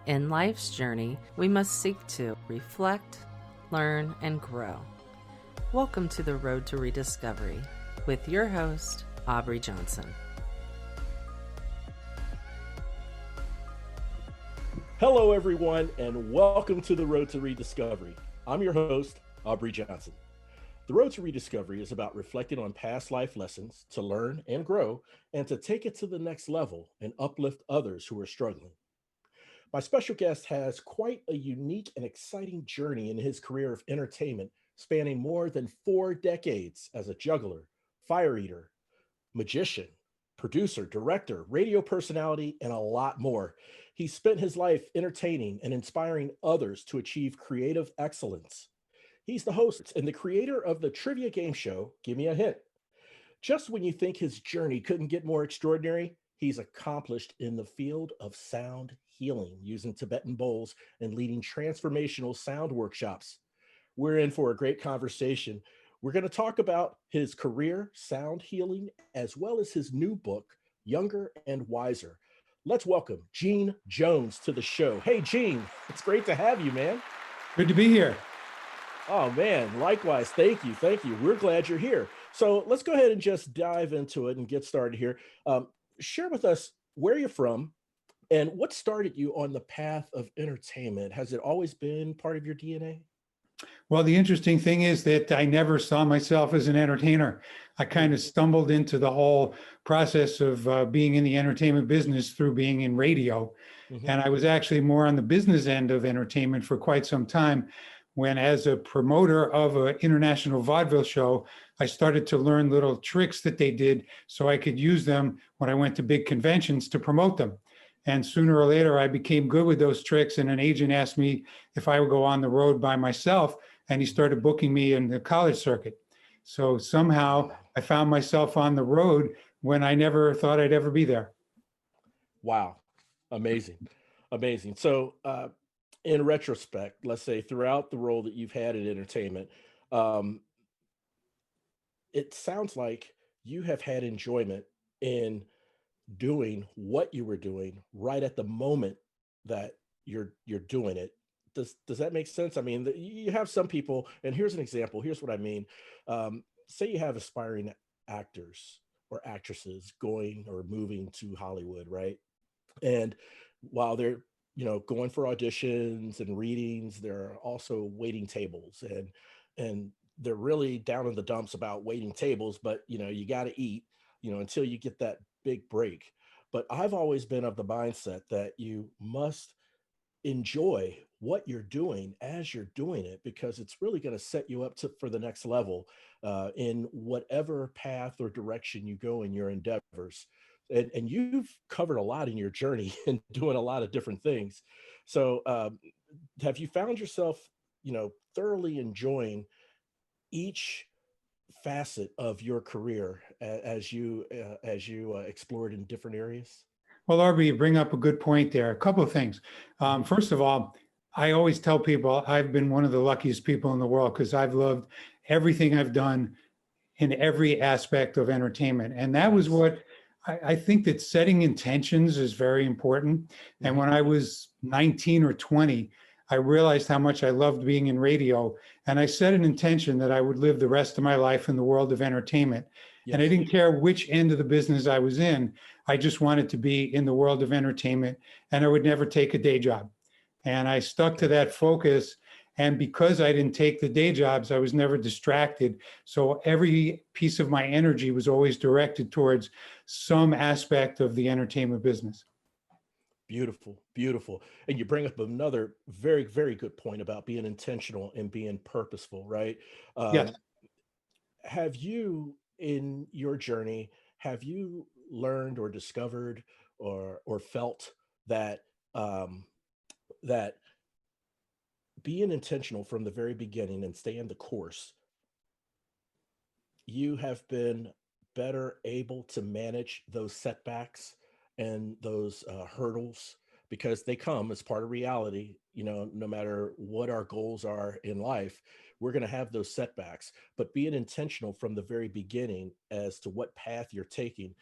In life's journey, we must seek to reflect, learn, and grow. Welcome to the Road to Rediscovery with your host, Aubrey Johnson. Hello, everyone, and welcome to the Road to Rediscovery. I'm your host, Aubrey Johnson. The Road to Rediscovery is about reflecting on past life lessons to learn and grow and to take it to the next level and uplift others who are struggling. My special guest has quite a unique and exciting journey in his career of entertainment, spanning more than 4 decades as a juggler, fire eater, magician, producer, director, radio personality, and a lot more. He spent his life entertaining and inspiring others to achieve creative excellence. He's the host and the creator of the trivia game show, Gimme A Hint. Just when you think his journey couldn't get more extraordinary, he's accomplished in the field of sound healing using Tibetan bowls and leading transformational sound workshops. We're in for a great conversation. We're going to talk about his career, sound healing, as well as his new book, Younger and Wiser. Let's welcome Gene Jones to the show. Hey, Gene, it's great to have you, man. Good to be here. Oh, man, likewise. Thank you. Thank you. We're glad you're here. So let's go ahead and just dive into it and get started here. Share with us where you're from and what started you on the path of entertainment. Has it always been part of your DNA? Well, the interesting thing is that I never saw myself as an entertainer. I kind of stumbled into the whole process of being in the entertainment business through being in radio. Mhm. And I was actually more on the business end of entertainment for quite some time when, as a promoter of an international vaudeville show, I started to learn little tricks that they did so I could use them when I went to big conventions to promote them. And sooner or later, I became good with those tricks. And an agent asked me if I would go on the road by myself. And he started booking me in the college circuit. So somehow I found myself on the road when I never thought I'd ever be there. Wow. Amazing. Amazing. So, in retrospect, let's say throughout the role that you've had in entertainment, um, it sounds like you have had enjoyment in doing what you were doing right at the moment that you're doing it. Does that make sense? I mean, you have some people, and here's an example. Here's what I mean. Say you have aspiring actors or actresses going or moving to Hollywood, right? And while they're going for auditions and readings, there are also waiting tables, and they're really down in the dumps about waiting tables, but you got to eat until you get that big break. But I've always been of the mindset that you must enjoy what you're doing as you're doing it, because it's really going to set you up for the next level in whatever path or direction you go in your endeavors. And you've covered a lot in your journey and doing a lot of different things. So have you found yourself, thoroughly enjoying each facet of your career as you explored in different areas? Well, Aubrey, you bring up a good point there. A couple of things. First of all, I always tell people I've been one of the luckiest people in the world because I've loved everything I've done in every aspect of entertainment. And that was Nice. what I think that setting intentions is very important. And when I was 19 or 20, I realized how much I loved being in radio. And I set an intention that I would live the rest of my life in the world of entertainment. And I Yes. didn't care which end of the business I was in. I just wanted to be in the world of entertainment, and I would never take a day job. And I stuck to that focus. And because I didn't take the day jobs, I was never distracted. So every piece of my energy was always directed towards some aspect of the entertainment business. Beautiful, beautiful. And you bring up another very, very good point about being intentional and being purposeful, right? Yes. Have you, in your journey, have you learned or discovered or felt that um, that being intentional from the very beginning and staying the course, you have been better able to manage those setbacks and those hurdles, because they come as part of reality. No matter what our goals are in life, we're going to have those setbacks. But being intentional from the very beginning as to what path you're taking,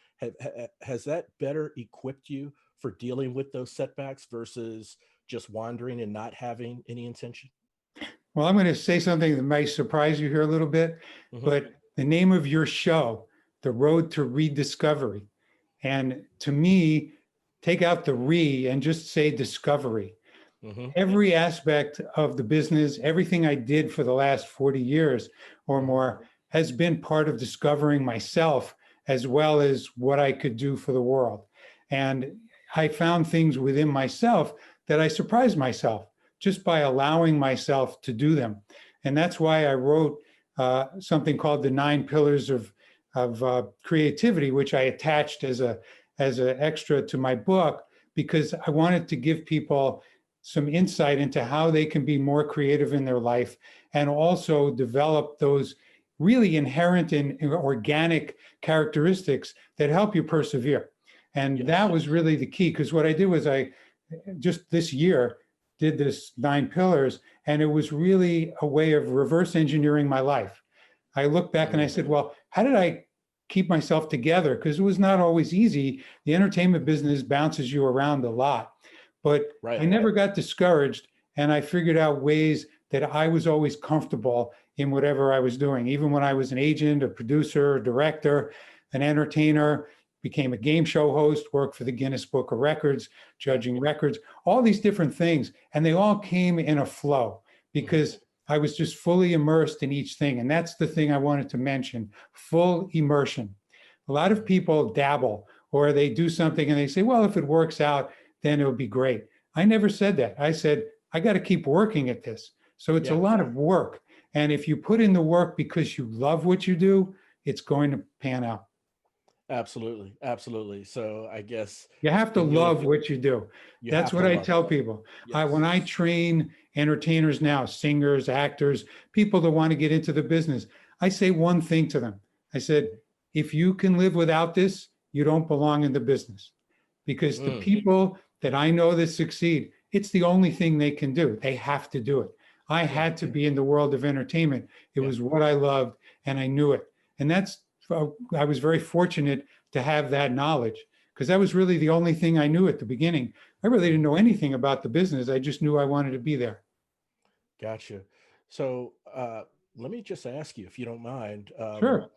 has that better equipped you for dealing with those setbacks versus just wandering and not having any intention? Well, I'm going to say something that might surprise you here a little bit, but the name of your show, The Road to Rediscovery. And to me, take out the re and just say discovery. Every aspect of the business, everything I did for the last 40 years or more has been part of discovering myself as well as what I could do for the world. And I found things within myself that I surprised myself just by allowing myself to do them. And that's why I wrote something called the 9 Pillars of Creativity, which I attached as an extra to my book, because I wanted to give people some insight into how they can be more creative in their life and also develop those really inherent and organic characteristics that help you persevere. And that was really the key, because what I did was I just this year did this 9 pillars, and it was really a way of reverse engineering my life. I look back and I said, well, how did I keep myself together? Because it was not always easy. The entertainment business bounces you around a lot. But I never got discouraged, and I figured out ways that I was always comfortable in whatever I was doing. Even when I was an agent, a producer, a director, an entertainer, became a game show host, worked for the Guinness Book of Records, judging records, all these different things. And they all came in a flow because I was just fully immersed in each thing. And that's the thing I wanted to mention, full immersion. A lot of people dabble, or they do something and they say, well, if it works out, then it'll be great. I never said that. I said, I got to keep working at this. So it's a lot of work. And if you put in the work because you love what you do, it's going to pan out. Absolutely. Absolutely. So I guess you have to love what you do. That's what I tell people. When I train entertainers now, singers, actors, people that want to get into the business, I say one thing to them. I said, if you can live without this, you don't belong in the business. Because the people that I know that succeed, it's the only thing they can do. They have to do it. I had to be in the world of entertainment. It was what I loved, and I knew it. And I was very fortunate to have that knowledge, because that was really the only thing I knew at the beginning. I really didn't know anything about the business. I just knew I wanted to be there. Gotcha. So let me just ask you, if you don't mind, Sure.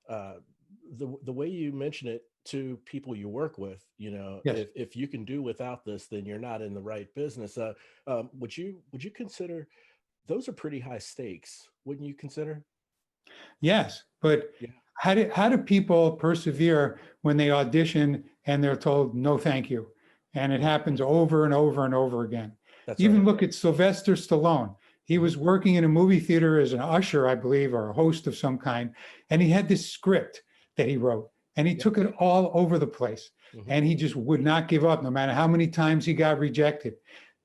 The way you mention it to people you work with, if you can do without this, then you're not in the right business. Would you consider those are pretty high stakes? Wouldn't you consider? Yes, but how do people persevere when they audition and they're told no, thank you, and it happens over and over and over again? Look at Sylvester Stallone. He was working in a movie theater as an usher, I believe, or a host of some kind, and he had this script that he wrote, and he took it all over the place, and he just would not give up, no matter how many times he got rejected.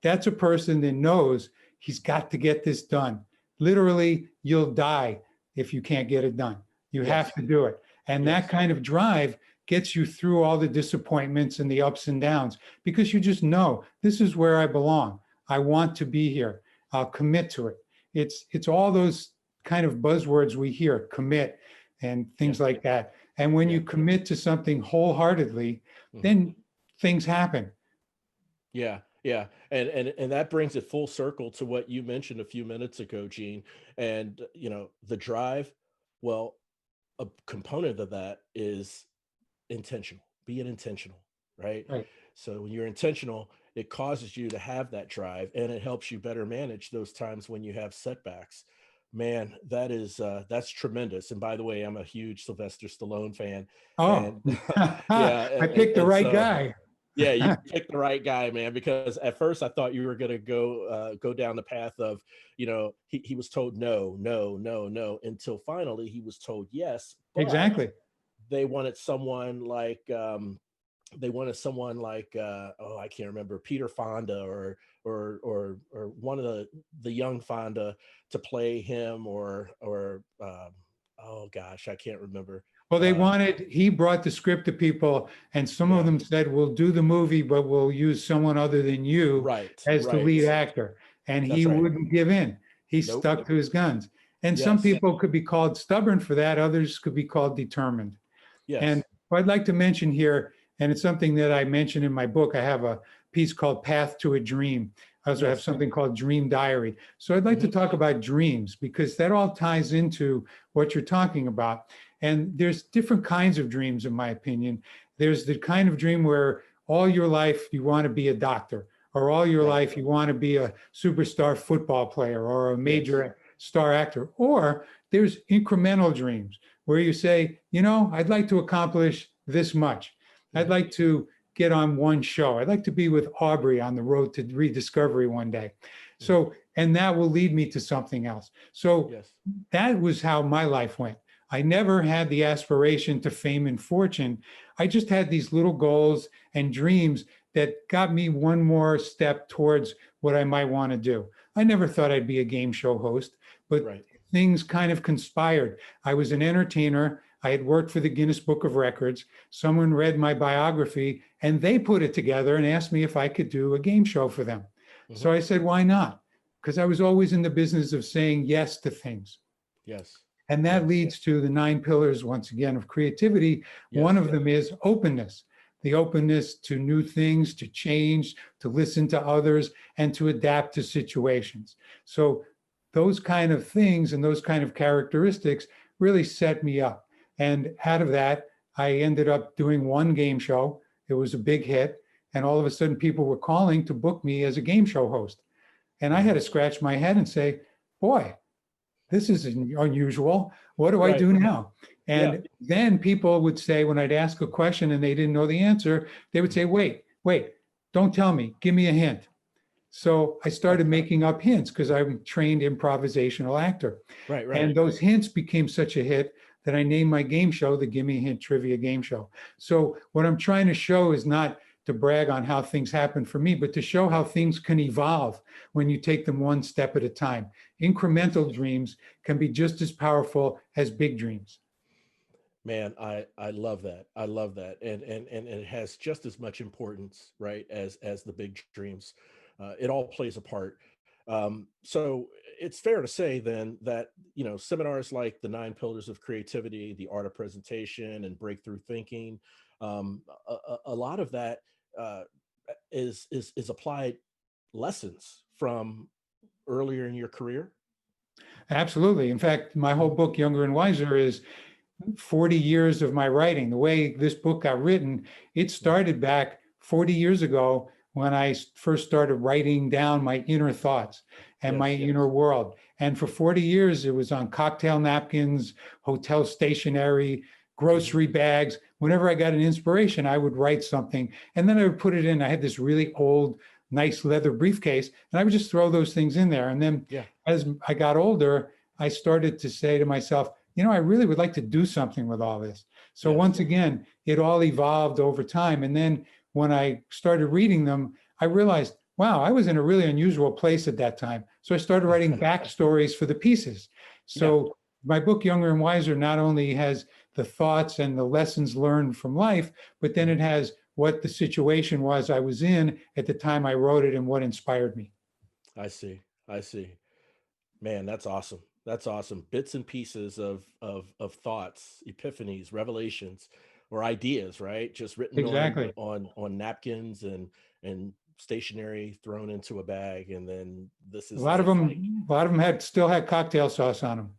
That's a person that knows he's got to get this done. Literally, you'll die if you can't get it done. You have to do it. And that kind of drive gets you through all the disappointments and the ups and downs, because you just know this is where I belong. I want to be here. I'll commit to it. It's all those kind of buzzwords we hear, commit and things like that. And when you commit to something wholeheartedly, then things happen. Yeah. Yeah. And that brings it full circle to what you mentioned a few minutes ago, Gene. And, the drive, well, a component of that is intentional, being intentional, right? So when you're intentional, it causes you to have that drive, and it helps you better manage those times when you have setbacks. Man, that's tremendous. And by the way, I'm a huge Sylvester Stallone fan. Oh, I picked the right guy. Yeah, you picked the right guy, man, because at first I thought you were going to go down the path of, he was told no, until finally he was told yes. Exactly. They wanted someone like I can't remember, Peter Fonda or one of the young Fonda to play him or oh gosh, I can't remember. Well, he brought the script to people, and some of them said, we'll do the movie, but we'll use someone other than you as the lead actor. And he wouldn't give in. He stuck to his guns. And some people could be called stubborn for that. Others could be called determined. And what I'd like to mention here, and it's something that I mentioned in my book, I have a piece called Path to a Dream. I also have Yes. something called Dream Diary. So I'd like to talk about dreams because that all ties into what you're talking about. And there's different kinds of dreams, in my opinion. There's the kind of dream where all your life you want to be a doctor, or all your Right. life you want to be a superstar football player or a Yes. major star actor. Or there's incremental dreams where you say, I'd like to accomplish this much. I'd like to get on one show. I'd like to be with Aubrey on the road to rediscovery one day. So, and that will lead me to something else. So Yes. that was how my life went. I never had the aspiration to fame and fortune. I just had these little goals and dreams that got me one more step towards what I might want to do. I never thought I'd be a game show host, but Right. things kind of conspired. I was an entertainer. I had worked for the Guinness Book of Records. Someone read my biography and they put it together and asked me if I could do a game show for them. So I said, why not? Because I was always in the business of saying yes to things. Yes. And that Yes. leads to the 9 pillars, once again, of creativity. Yes. One of them is openness, the openness to new things, to change, to listen to others, and to adapt to situations. So those kind of things and those kind of characteristics really set me up. And out of that, I ended up doing one game show. It was a big hit. And all of a sudden, people were calling to book me as a game show host. And I had to scratch my head and say, boy, this is unusual. What do I Right. do now? Yeah. And then people would say, when I'd ask a question and they didn't know the answer, they would say, wait, don't tell me, give me a hint. So I started making up hints because I'm a trained improvisational actor. Right. And those hints became such a hit that I named my game show the Gimme A Hint Trivia Game Show. So what I'm trying to show is not to brag on how things happen for me, but to show how things can evolve when you take them one step at a time. Incremental dreams can be just as powerful as big dreams. Man, I love that. I love that. And it has just as much importance, right, as the big dreams. It all plays a part. So it's fair to say then that, seminars like the 9 pillars of creativity, the art of presentation and breakthrough thinking, a lot of that uh, is applied lessons from earlier in your career. Absolutely. In fact, my whole book, Younger and Wiser, is 40 years of my writing. The way this book got written, it started back 40 years ago when I first started writing down my inner thoughts and my inner world. And for 40 years, it was on cocktail napkins, hotel stationery, grocery bags. Whenever I got an inspiration, I would write something and then I would put it in. I had this really old, nice leather briefcase, and I would just throw those things in there. And then as I got older, I started to say to myself, I really would like to do something with all this. So once again, it all evolved over time. And then when I started reading them, I realized, wow, I was in a really unusual place at that time. So I started writing backstories for the pieces. So my book, Younger and Wiser, not only has the thoughts and the lessons learned from life, but then it has what the situation was I was in at the time I wrote it and what inspired me. I see. I see. Man, that's awesome. That's awesome. Bits and pieces of thoughts, epiphanies, revelations, or ideas, right? Just written Exactly. on napkins and stationery thrown into a bag, and then this A is lot of like, them still had cocktail sauce on them.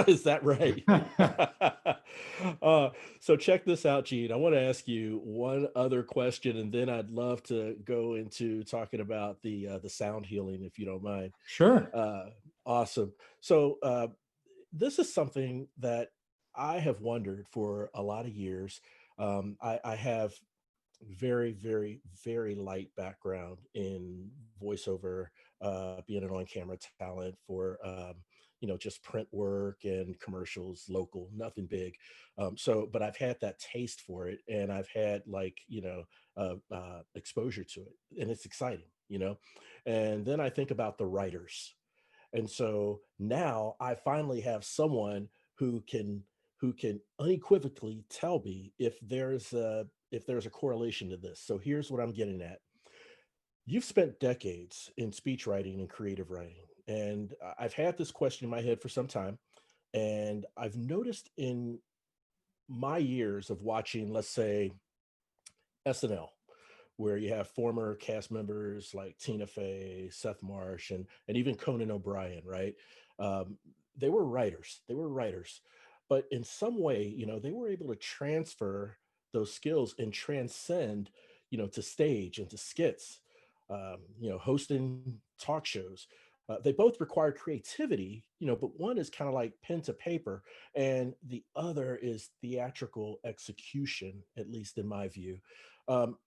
is that right? So check this out, Gene. I want to ask you one other question, and then I'd love to go into talking about the sound healing, if you don't mind. Sure. Awesome. So this is something that I have wondered for a lot of years. I have very, very, very light background in voiceover, being an on-camera talent for just print work and commercials, local, nothing big. But I've had that taste for it, and I've had exposure to it, and it's exciting. And then I think about the writers, and so now I finally have someone who can unequivocally tell me if there's a correlation to this. So here's what I'm getting at. You've spent decades in speech writing and creative writing, and I've had this question in my head for some time, and I've noticed in my years of watching, let's say, SNL, where you have former cast members like Tina Fey, Seth Marsh, and even Conan O'Brien, right? Um, they were writers. They were writers, but in some way, they were able to transfer those skills and transcend, to stage and to skits, hosting talk shows. They both require creativity, but one is kind of like pen to paper, and the other is theatrical execution, at least in my view. Um,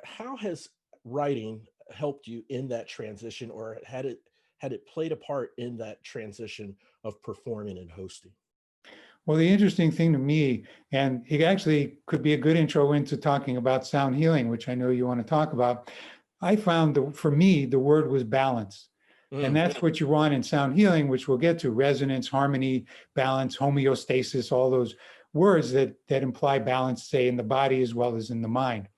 how has writing helped you in that transition, or had it played a part in that transition of performing and hosting? Well, the interesting thing to me, and it actually could be a good intro into talking about sound healing, which I know you want to talk about. I found that for me, the word was balance. And Mm, that's what you want in sound healing, which we'll get to: resonance, harmony, balance, homeostasis, all those words that imply balance, say, in the body as well as in the mind.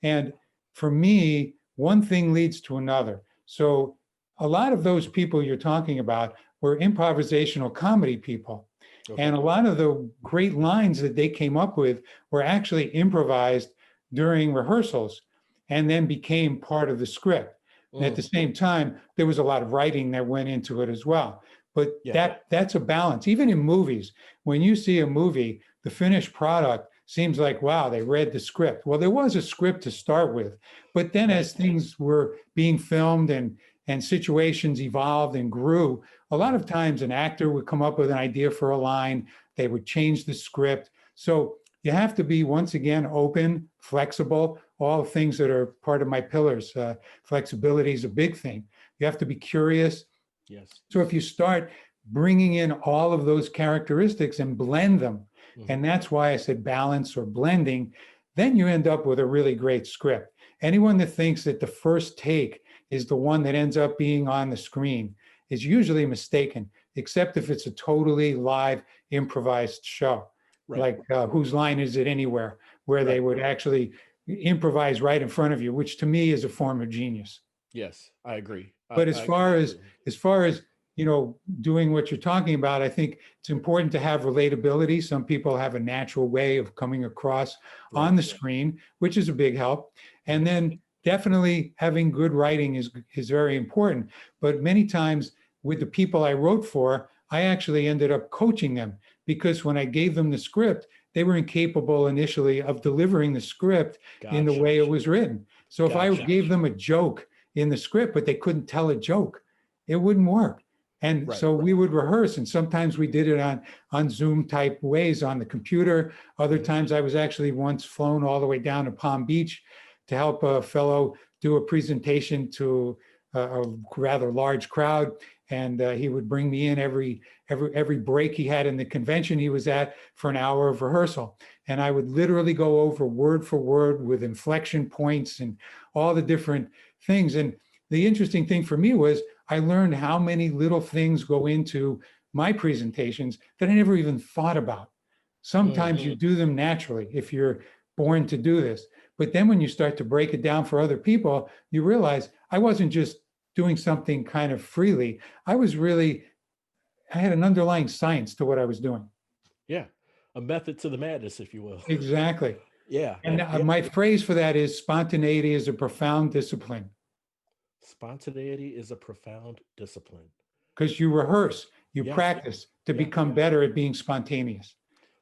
And for me, one thing leads to another. So a lot of those people you're talking about were improvisational comedy people. okay. And a lot of the great lines that they came up with were actually improvised during rehearsals and then became part of the script. And at the Mm, same time, there was a lot of writing that went into it as well. But yeah. that's a balance. Even in movies, when you see a movie, the finished product seems like, wow, they read the script. Well, there was a script to start with, but then Right. as things were being filmed and situations evolved and grew, a lot of times an actor would come up with an idea for a line, they would change the script. So you have to be, once again, open, flexible, all things that are part of my pillars. Flexibility is a big thing. You have to be curious. Yes. So if you start bringing in all of those characteristics and blend them, Hmm. and that's why I said balance or blending, then you end up with a really great script. Anyone that thinks that the first take is the one that ends up being on the screen is usually mistaken, except if it's a totally live, improvised show. Right. Like Whose Line Is It Anywhere, where they Right. would actually improvise right in front of you, which to me is a form of genius. Yes, I agree. But I completely. as far as doing what you're talking about, I think it's important to have relatability. Some people have a natural way of coming across Right. on the screen, which is a big help. And Hmm. then definitely having good writing is very important. But many times with the people I wrote for, I actually ended up coaching them, because when I gave them the script, they were incapable initially of delivering the script in the Gotcha. way it was written. So if I Gotcha. gave them a joke in the script, but they couldn't tell a joke, it wouldn't work. And Right. so we would rehearse, and sometimes we did it on Zoom type ways on the computer. Other Hmm. times I was actually once flown all the way down to Palm Beach to help a fellow do a presentation to a rather large crowd. And he would bring me in every break he had in the convention he was at for an hour of rehearsal. And I would literally go over word for word with inflection points and all the different things. And the interesting thing for me was I learned how many little things go into my presentations that I never even thought about. Sometimes you do them naturally if you're born to do this. But then when you start to break it down for other people, you realize I wasn't just doing something kind of freely. I had an underlying science to what I was doing. Yeah. A method to the madness, if you will. Exactly. Yeah. And Yeah. my phrase for that is spontaneity is a profound discipline, Spontaneity is a profound discipline. because you rehearse, you Yes. practice to Yeah. become better at being spontaneous.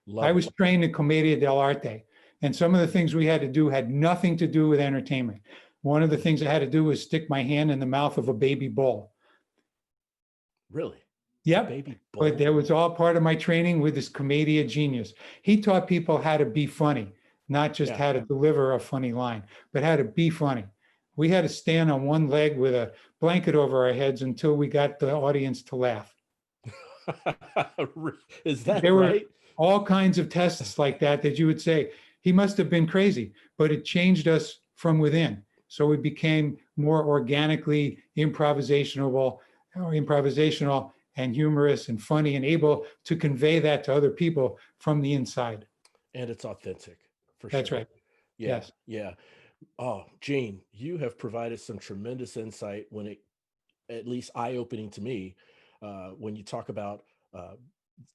I Love it. was trained in Commedia dell'arte, and some of the things we had to do had nothing to do with entertainment. One of the things I had to do was stick my hand in the mouth of a baby bull. Really? A Yep. baby But bull? that was all part of my training with this Commedia genius. He taught people how to be funny, not just Yeah. how to deliver a funny line, but how to be funny. We had to stand on one leg with a blanket over our heads until we got the audience to laugh. Is that There were right? all kinds of tests like that you would say, he must have been crazy, but it changed us from within. So we became more organically improvisational and humorous and funny and able to convey that to other people from the inside. And it's authentic for That's sure. right. Yeah. Yes. Yeah. Oh, Gene, you have provided some tremendous insight when it, at least eye-opening to me, when you talk about uh,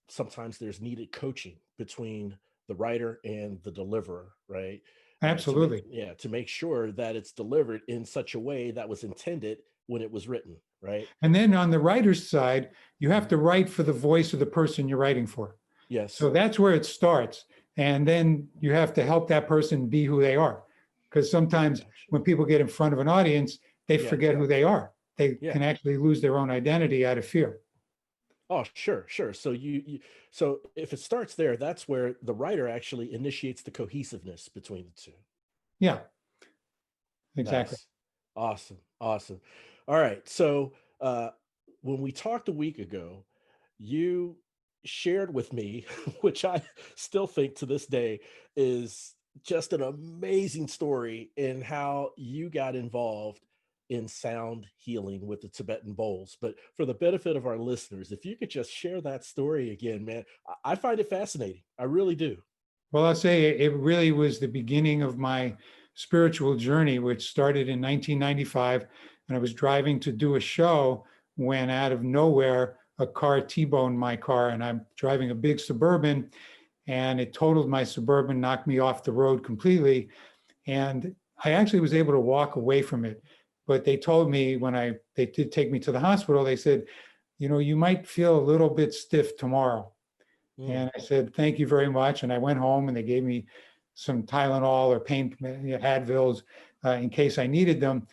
sometimes there's needed coaching between the writer and the deliverer, right? Absolutely. To make sure that it's delivered in such a way that was intended when it was written, right? And then on the writer's side, you have Mhm. to write for the voice of the person you're writing for. Yes. So that's where it starts. And then you have to help that person be who they are. Because sometimes Gotcha. when people get in front of an audience, they Yeah. forget who they are. They Yeah. can actually lose their own identity out of fear. Oh, sure. So so if it starts there, that's where the writer actually initiates the cohesiveness between the two. Yeah, exactly. Nice. Awesome. All right. So uh when we talked a week ago, you shared with me, which I still think to this day is just an amazing story in how you got involved in sound healing with the Tibetan bowls. But for the benefit of our listeners, if you could just share that story again, man, I find it fascinating. I really do. Well, I'll say it really was the beginning of my spiritual journey, which started in 1995. And I was driving to do a show when out of nowhere, a car T-boned my car. And I'm driving a big Suburban, and it totaled my Suburban, knocked me off the road completely. And I actually was able to walk away from it. But they told me when they did take me to the hospital, they said, you might feel a little bit stiff tomorrow. Mm, And I said, thank you very much. And I went home and they gave me some Tylenol or pain Advils in case I needed them.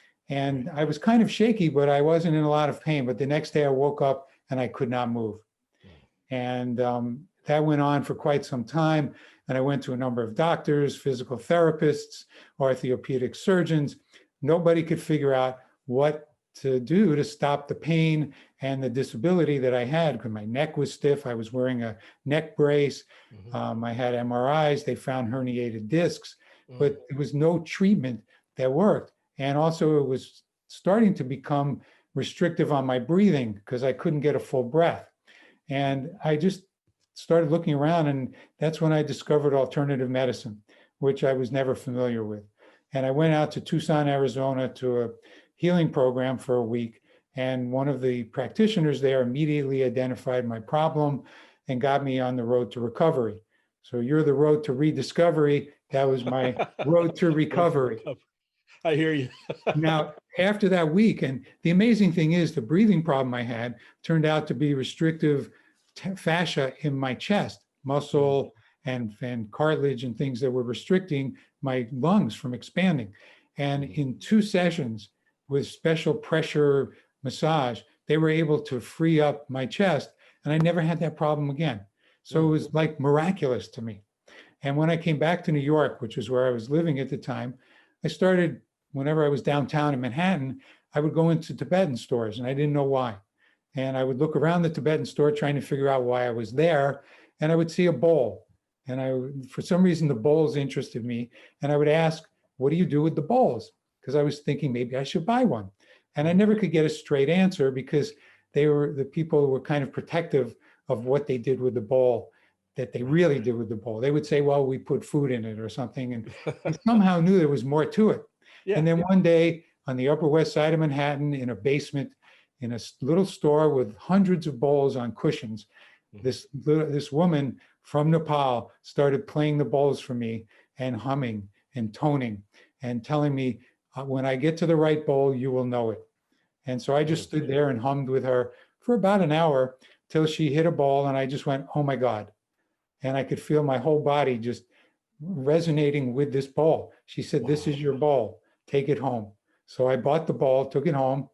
right. And I was kind of shaky, but I wasn't in a lot of pain. But the next day I woke up and I could not move. Mm, And that went on for quite some time. And I went to a number of doctors, physical therapists, orthopedic surgeons. Nobody could figure out what to do to stop the pain and the disability that I had, because my neck was stiff. I was wearing a neck brace. mhm, I had MRIs. They found herniated discs, mm, but there was no treatment that worked. And also, it was starting to become restrictive on my breathing because I couldn't get a full breath. And I just started looking around, and that's when I discovered alternative medicine, which I was never familiar with. And I went out to Tucson, Arizona to a healing program for a week. And one of the practitioners there immediately identified my problem and got me on the road to recovery. So you're the road to rediscovery. That was my road to Road to recovery. recovery. I hear you. Now, after that week, and the amazing thing is the breathing problem I had turned out to be restrictive fascia in my chest, Mm, muscle and cartilage and things that were restricting my lungs from expanding. And mhm, in 2 sessions with special pressure massage, they were able to free up my chest. And I never had that problem again. So it mm, was like miraculous to me. And when I came back to New York, which was where I was living at the time, I started, whenever I was downtown in Manhattan, I would go into Tibetan stores and I didn't know why. And I would look around the Tibetan store trying to figure out why I was there. And I would see a bowl. And for some reason, the bowls interested me. And I would ask, what do you do with the bowls? Because I was thinking maybe I should buy one. And I mhm. never could get a straight answer because the people were kind of protective of what they did with the bowl that they Right. really did with the bowl. They would say, well, we put food in it or something. And I somehow knew there was more to it. Yeah. And then one day on the Upper West Side of Manhattan, in a basement, in a little store with hundreds of bowls on cushions, Mhm. this woman from Nepal started playing the bowls for me and humming and toning and telling me, when I get to the right bowl, you will know it. And so I just Mm, stood there and hummed with her for about an hour till she hit a ball, and I just went, oh my God. And I could feel my whole body just resonating with this ball. She said, this wow. is your ball, take it home. So I bought the ball, took it home,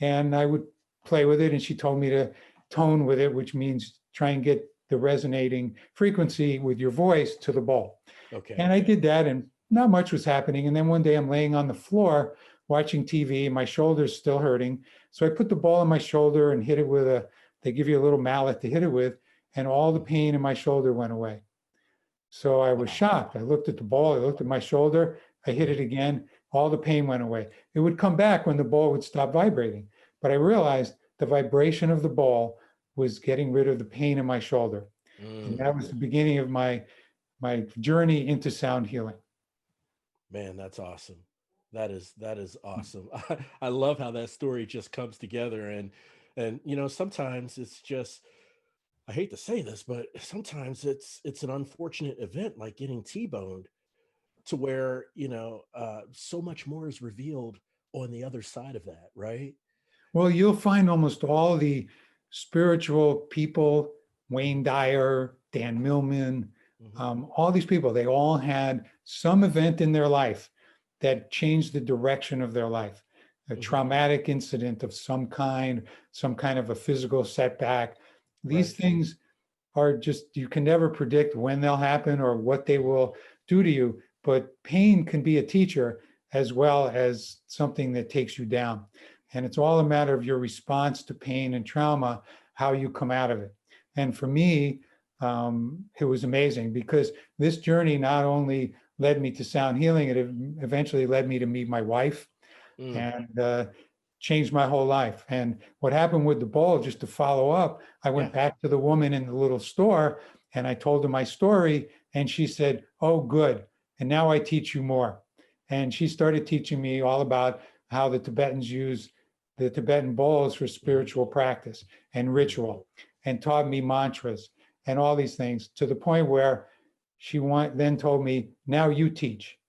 and I would play with it. And she told me to tone with it, which means try and get the resonating frequency with your voice to the ball. Okay. And I did that, and not much was happening. And then one day I'm laying on the floor watching TV, and my shoulder's still hurting. So I put the ball on my shoulder and hit it with they give you a little mallet to hit it with, and all the Mm, pain in my shoulder went away. So I was wow. shocked. I looked at the ball, I looked at my shoulder, I hit it Mhm. again, all the pain went away. It would come back when the ball would stop vibrating. But I realized the vibration of the ball was getting rid of the pain in my shoulder. And Mm, that was the beginning of my journey into sound healing. man, that's awesome. That is awesome. I love how that story just comes together and sometimes it's just I hate to say this, but sometimes it's an unfortunate event like getting T-boned to where, so much more is revealed on the other side of that, right? Well, you'll find almost all the spiritual people, Wayne Dyer, Dan Millman, Hmm. all these people, they all had some event in their life that changed the direction of their life. A Hmm. traumatic incident of some kind of a physical setback. These Right. things are just, you can never predict when they'll happen or what they will do to you. But pain can be a teacher as well as something that takes you down. And it's all a matter of your response to pain and trauma, how you come out of it. And for me, it was amazing because this journey not only led me to sound healing, it eventually led me to meet my wife Mm. and changed my whole life. And what happened with the bowl, just to follow up, I Yeah. went back to the woman in the little store and I told her my story. And she said, "Oh, good. And now I teach you more." And she started teaching me all about how the Tibetans use the Tibetan bowls for Hmm. spiritual practice and Hmm. ritual, and taught me mantras and all these things to the point where then told me, "Now you teach."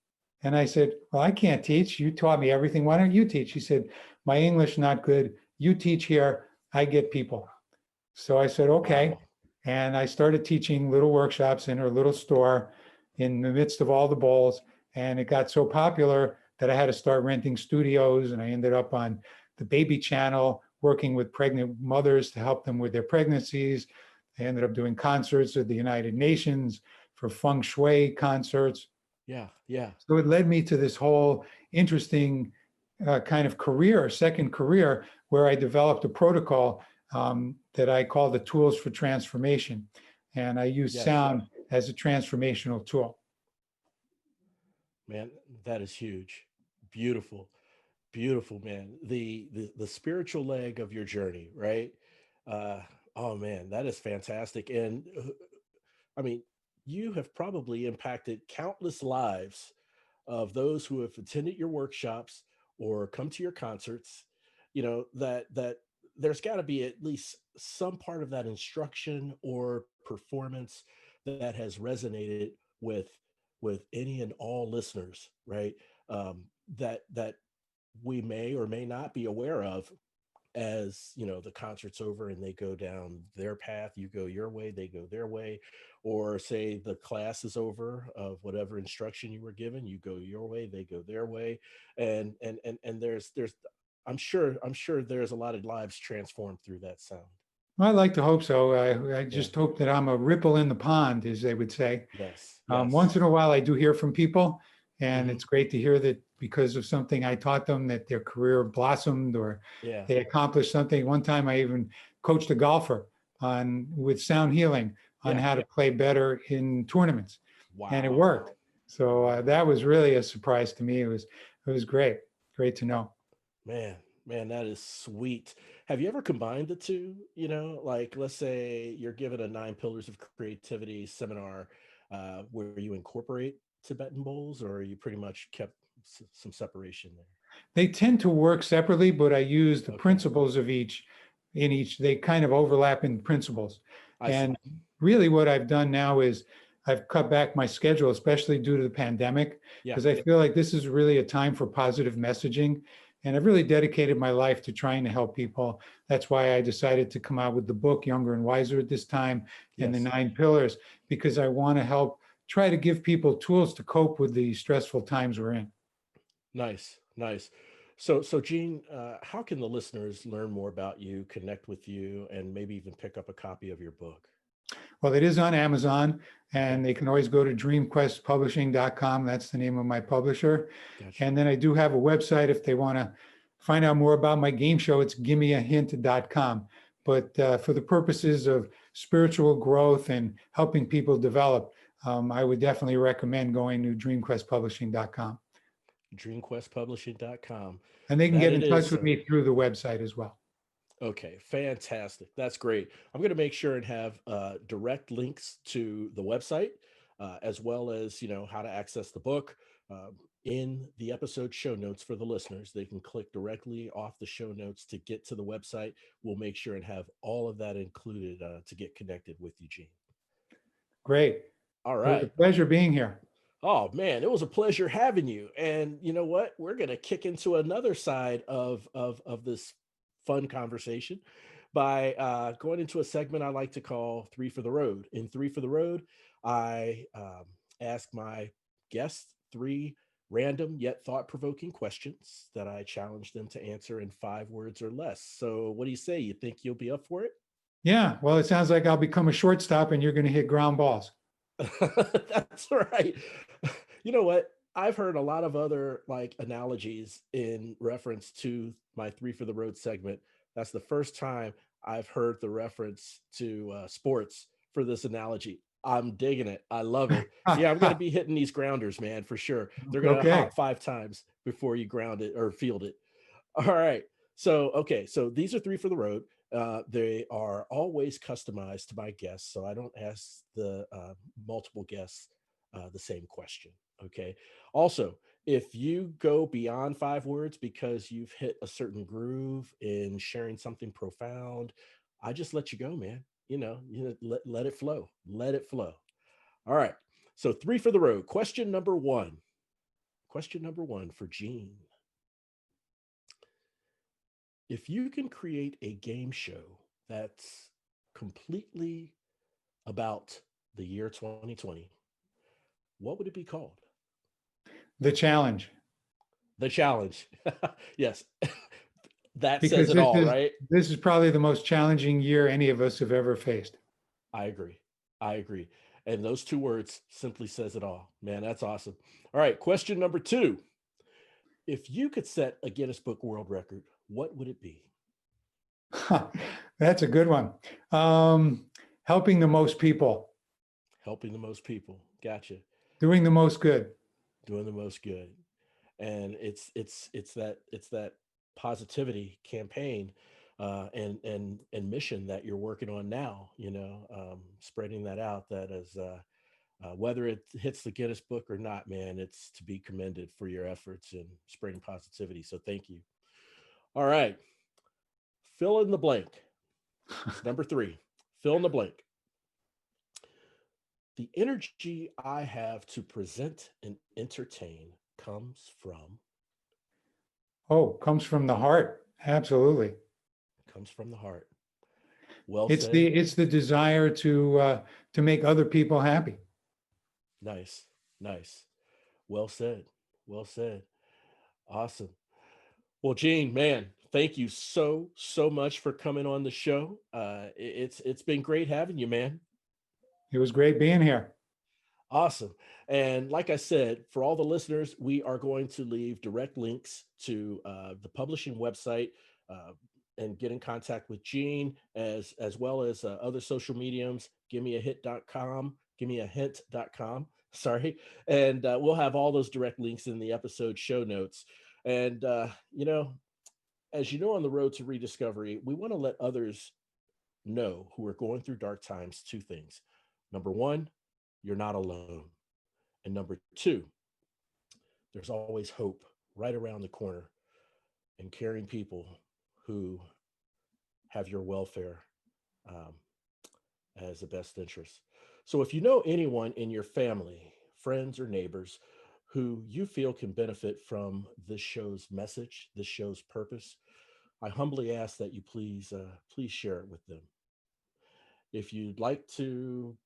And I said, "Well, I can't teach. You taught me everything. Why don't you teach?" She said, "My English not good. You teach here. I get people." So I said, "Okay." Wow. And I started teaching little workshops in her little store in the midst of all the bowls. And it got so popular that I had to start renting studios. And I ended up on the baby channel working with pregnant mothers to help them with their pregnancies. I ended up doing concerts at the United Nations for feng shui concerts. Yeah. Yeah. So it led me to this whole interesting kind of career, second career, where I developed a protocol that I call the tools for transformation. And I use Yes. sound as a transformational tool. Man, that is huge. Beautiful. Beautiful, man. The spiritual leg of your journey, right? Uh, oh man, that is fantastic. And I mean, you have probably impacted countless lives of those who have attended your workshops or come to your concerts. That there's got to be at least some part of that instruction or performance that has resonated with any and all listeners, right? That we may or may not be aware of, as the concert's over and they go down their path, you go your way, they go their way, or say the class is over of whatever instruction you were given, you go your way, they go their way. And there's I'm sure there's a lot of lives transformed through that sound. Well, I like to hope so. I Yeah. just hope that I'm a ripple in the pond, as they would say. Yes. Yes. Once in a while, I do hear from people, and Hmm. it's great to hear that because of something I taught them, that their career blossomed or Yeah. they accomplished something. One time, I even coached a golfer on with sound healing on Yeah. how to play better in tournaments, and it Wow. worked. So that was really a surprise to me. It was great to know. Man, man, that is sweet. Have you ever combined the two? Like let's say you're given a 9 pillars of creativity seminar, where you incorporate Tibetan bowls, or you pretty much kept some separation there. They tend to work separately, but I use the Okay, principles of each in each. They kind of overlap in principles. I see. And really what I've done now is I've cut back my schedule, especially due to the pandemic, Yeah, because I feel like this is really a time for positive messaging. And I've really dedicated my life to trying to help people. That's why I decided to come out with the book, Younger and Wiser, at this time, and the yes, 9 pillars, because I want to help try to give people tools to cope with the stressful times we're in. nice, nice. So Gene, how can the listeners learn more about you, connect with you, and maybe even pick up a copy of your book? Well, it is on Amazon, Okay, and they can always go to dreamquestpublishing.com. That's the name of my publisher. gotcha. And then I do have a website if they want to find out more about my game show. It's gimmeahint.com. But for the purposes of spiritual growth and helping people develop, I would definitely recommend going to dreamquestpublishing.com. DreamQuestPublishing.com. And they can That get it in is, touch with sir. me through the website as well. Okay, fantastic. That's great. I'm going to make sure and have direct links to the website, as well as how to access the book, in the episode show notes for the listeners. They can click directly off the show notes to get to the website. We'll make sure and have all of that included, to get connected with Eugene. Great. All It was a right. pleasure being here. Oh man, it was a pleasure having you. And you know what? We're gonna kick into another side of this fun conversation by going into a segment I like to call Three for the Road. In Three for the Road, I ask my guests three random yet thought-provoking questions that I challenge them to answer in 5 words or less. So, what do you say? You think you'll be up for it? Yeah, well, it sounds like I'll become a shortstop and you're going to hit ground balls. That's right. You know what? I've heard a lot of other like analogies in reference to my Three for the Road segment. That's the first time I've heard the reference to sports for this analogy. I'm digging it. I love it. Yeah, I'm going to be hitting these grounders, man, for sure. They're going to Okay. hop 5 times before you ground it or field it. All right. So, okay. So these are Three for the Road. They are always customized to my guests. So I don't ask the multiple guests the same question. Okay. Also, if you go beyond 5 words because you've hit a certain groove in sharing something profound, I just let you go, man. Let it flow. Let it flow. All right. So Three for the Road. Question number one. Question number one for Gene. If you can create a game show that's completely about the year 2020, what would it be called? The challenge. The challenge. Yes. That says Because it all, right? this is probably the most challenging year any of us have ever faced. I agree. I agree. And those 2 words simply says it all. Man, that's awesome. All right, question number two. If you could set a Guinness Book World Record, what would it be? That's a good one. Helping the most people, Helping the most people. Gotcha. doing the most good. Doing the most good. And it's that positivity campaign and mission that you're working on now, spreading that out. That is whether it hits the Guinness book or not, man, it's to be commended for your efforts in spreading positivity. So thank you. All right, fill in the blank. It's number three. Fill in the blank. The energy I have to present and entertain comes from. Oh, comes from the heart. Absolutely. Comes from the heart. Well It's said. the desire to make other people happy. Nice. Nice. Well said. Well said. Awesome. Well, Gene, man, thank you so much for coming on the show. It's been great having you, man. It was great being here. Awesome. And like I said, for all the listeners, we are going to leave direct links to the publishing website and get in contact with Gene as well as other social mediums, gimmeahint.com, gimmeahint.com. Sorry. And we'll have all those direct links in the episode show notes. And, as you know, on the road to rediscovery, we want to let others know who are going through dark times 2 things. Number one, you're not alone. And number two, there's always hope right around the corner and caring people who have your welfare um, as a best interest. So if you know anyone in your family, friends, or neighbors who you feel can benefit from this show's message, this show's purpose, I humbly ask that you please share it with them. If you'd like to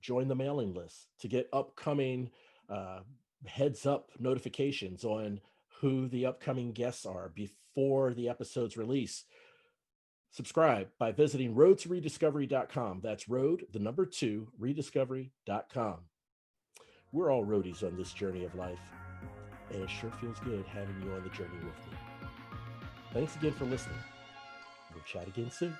join the mailing list to get upcoming uh, heads up notifications on who the upcoming guests are before the episode's release. Subscribe by visiting road2rediscovery.com. That's road, the number two, rediscovery.com. We're all roadies on this journey of life, and it sure feels good having you on the journey with me. Thanks again for listening. We'll chat again soon.